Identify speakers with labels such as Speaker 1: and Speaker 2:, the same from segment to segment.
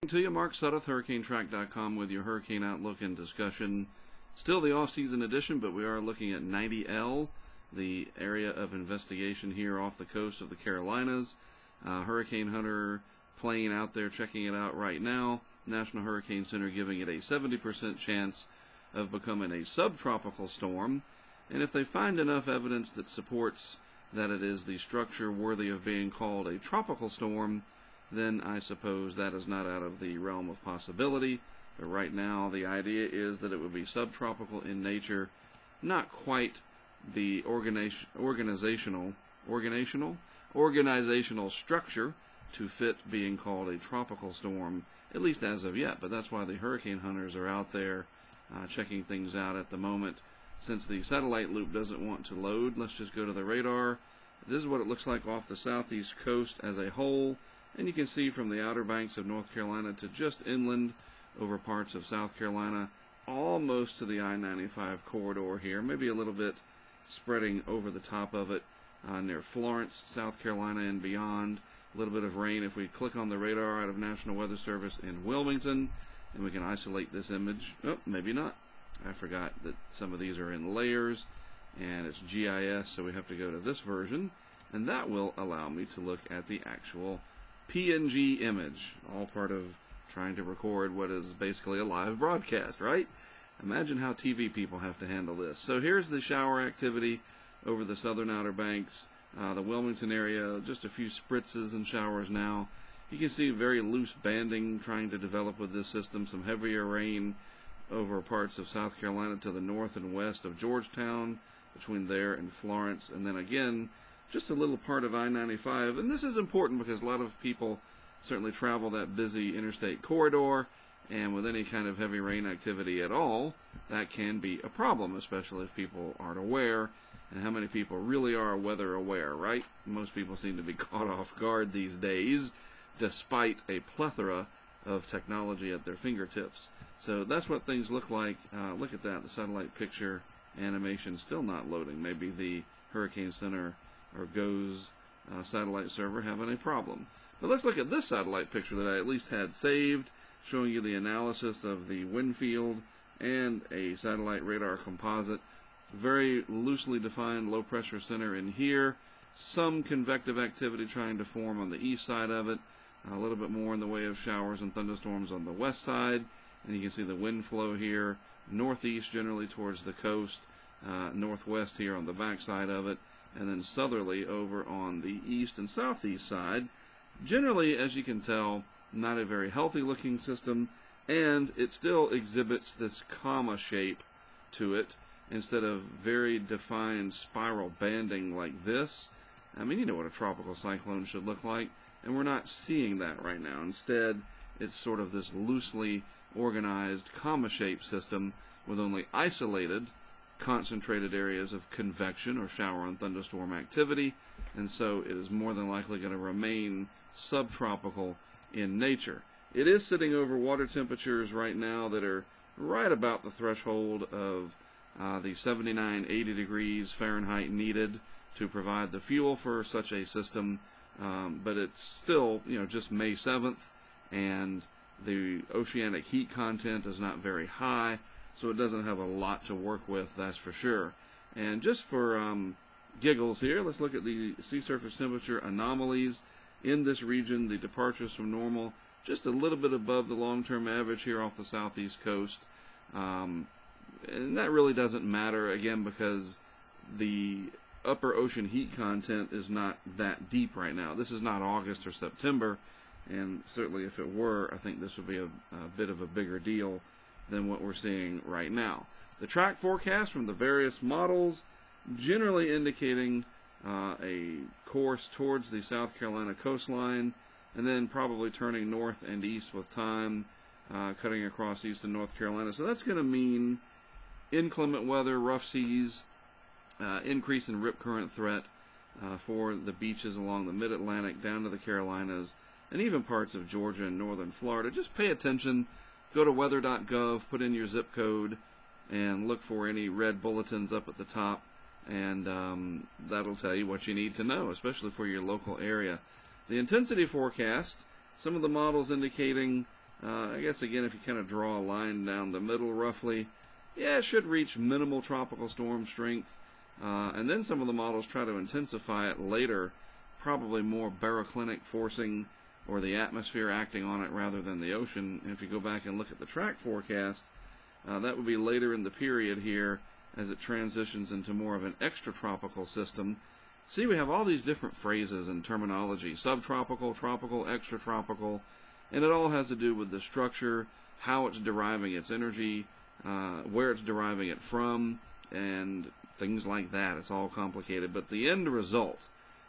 Speaker 1: To you, Mark Sudduth, HurricaneTrack.com with your hurricane outlook and discussion. Still the off-season edition, but we are looking at 90L, the area of investigation here off the coast of the Carolinas. Hurricane Hunter plane out there checking it out right now. National Hurricane Center giving it a 70% chance of becoming a subtropical storm. And if they find enough evidence that supports that it is the structure worthy of being called a tropical storm, then I suppose that is not out of the realm of possibility. But right now, the idea is that it would be subtropical in nature, not quite the organizational structure to fit being called a tropical storm, at least as of yet. But that's why the hurricane hunters are out there checking things out at the moment. Since the satellite loop doesn't want to load, let's just go to the radar. This is what it looks like off the southeast coast as a whole. And you can see from the Outer Banks of North Carolina to just inland over parts of South Carolina, almost to the I-95 corridor here, maybe a little bit spreading over the top of it near Florence, South Carolina and beyond. A little bit of rain if we click on the radar out of National Weather Service in Wilmington, and we can isolate this image. Oh, maybe not. I forgot that some of these are in layers, and it's GIS, so we have to go to this version, and that will allow me to look at the actual PNG image, all part of trying to record what is basically a live broadcast, right? Imagine how TV people have to handle this. So here's the shower activity over the southern Outer Banks, the Wilmington area, just a few spritzes and showers now. You can see very loose banding trying to develop with this system, some heavier rain over parts of South Carolina to the north and west of Georgetown, between there and Florence, and then again, just a little part of I-95, and this is important because a lot of people certainly travel that busy interstate corridor, and with any kind of heavy rain activity at all, that can be a problem, especially if people aren't aware, and how many people really are weather aware, right? Most people seem to be caught off guard these days, despite a plethora of technology at their fingertips. So that's what things look like. Look at that, the satellite picture animation still not loading. Maybe the Hurricane Center or GOES satellite server having a problem. But let's look at this satellite picture that I at least had saved, showing you the analysis of the wind field and a satellite radar composite. Very loosely defined low pressure center in here. Some convective activity trying to form on the east side of it. A little bit more in the way of showers and thunderstorms on the west side. And you can see the wind flow here, northeast generally towards the coast, northwest here on the back side of it, and then southerly over on the east and southeast side. Generally, as you can tell, not a very healthy looking system, and it still exhibits this comma shape to it instead of very defined spiral banding like this. I mean, you know what a tropical cyclone should look like, and we're not seeing that right now. Instead, it's sort of this loosely organized comma shape system with only isolated concentrated areas of convection or shower and thunderstorm activity, and so it is more than likely going to remain subtropical in nature. It is sitting over water temperatures right now that are right about the threshold of the 79, 80 degrees Fahrenheit needed to provide the fuel for such a system, but it's still, just May 7th, and the oceanic heat content is not very high, so it doesn't have a lot to work with, that's for sure. And just for giggles here, let's look at the sea surface temperature anomalies in this region. The departures from normal just a little bit above the long-term average here off the southeast coast. And that really doesn't matter, again, because the upper ocean heat content is not that deep right now. This is not August or September, and certainly if it were, I think this would be a bit of a bigger deal than what we're seeing right now. The track forecast from the various models generally indicating a course towards the South Carolina coastline, and then probably turning north and east with time, cutting across eastern North Carolina. So that's going to mean inclement weather, rough seas, increase in rip current threat for the beaches along the mid-Atlantic down to the Carolinas, and even parts of Georgia and northern Florida. Just pay attention. Go to weather.gov, put in your zip code, and look for any red bulletins up at the top, and that'll tell you what you need to know, especially for your local area. The intensity forecast, some of the models indicating I guess again, if you kind of draw a line down the middle roughly, yeah, it should reach minimal tropical storm strength. And then some of the models try to intensify it later, probably more baroclinic forcing or the atmosphere acting on it rather than the ocean. And if you go back and look at the track forecast, that would be later in the period here as it transitions into more of an extratropical system. See, we have all these different phrases and terminology: subtropical, tropical, extratropical, and it all has to do with the structure, how it's deriving its energy, where it's deriving it from, and things like that. It's all complicated, but the end result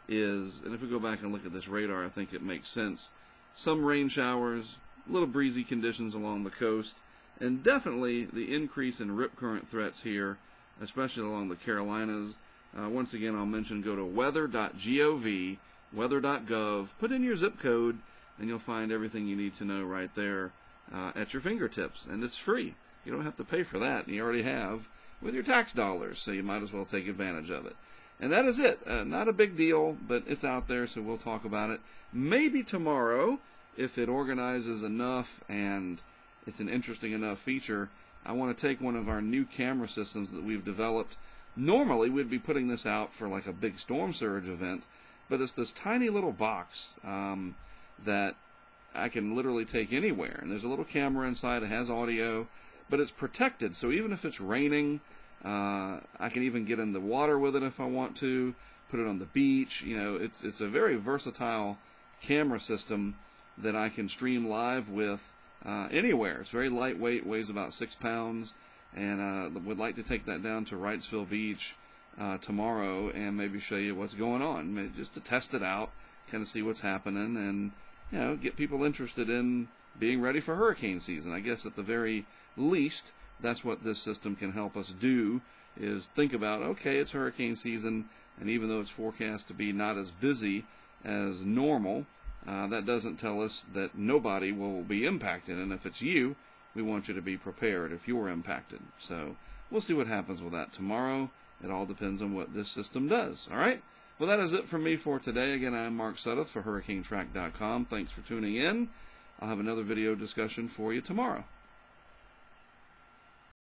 Speaker 1: is, and if we go back and look at this radar, I think it makes sense, some rain showers, little breezy conditions along the coast, and definitely the increase in rip current threats here, especially along the Carolinas. Once again, I'll mention, go to weather.gov, weather.gov, put in your zip code, and you'll find everything you need to know right there at your fingertips. And it's free. You don't have to pay for that, and you already have with your tax dollars, so you might as well take advantage of it. And that is it. Not a big deal, but it's out there, so we'll talk about it. Maybe tomorrow, if it organizes enough and it's an interesting enough feature, I want to take one of our new camera systems that we've developed. Normally, we'd be putting this out for like a big storm surge event, but it's this tiny little box that I can literally take anywhere. And there's a little camera inside. It has audio, but it's protected. So even if it's raining, I can even get in the water with it if I want to, put it on the beach. You know, it's a very versatile camera system that I can stream live with anywhere. It's very lightweight, weighs about 6 pounds, and would like to take that down to Wrightsville Beach tomorrow and maybe show you what's going on, maybe just to test it out, kind of see what's happening, and you know, get people interested in being ready for hurricane season. I guess at the very least, that's what this system can help us do, is think about, okay, it's hurricane season, and even though it's forecast to be not as busy as normal, that doesn't tell us that nobody will be impacted. And if it's you, we want you to be prepared if you're impacted. So we'll see what happens with that tomorrow. It all depends on what this system does. All right? Well, that is it from me for today. Again, I'm Mark Sudduth for HurricaneTrack.com. Thanks for tuning in. I'll have another video discussion for you tomorrow.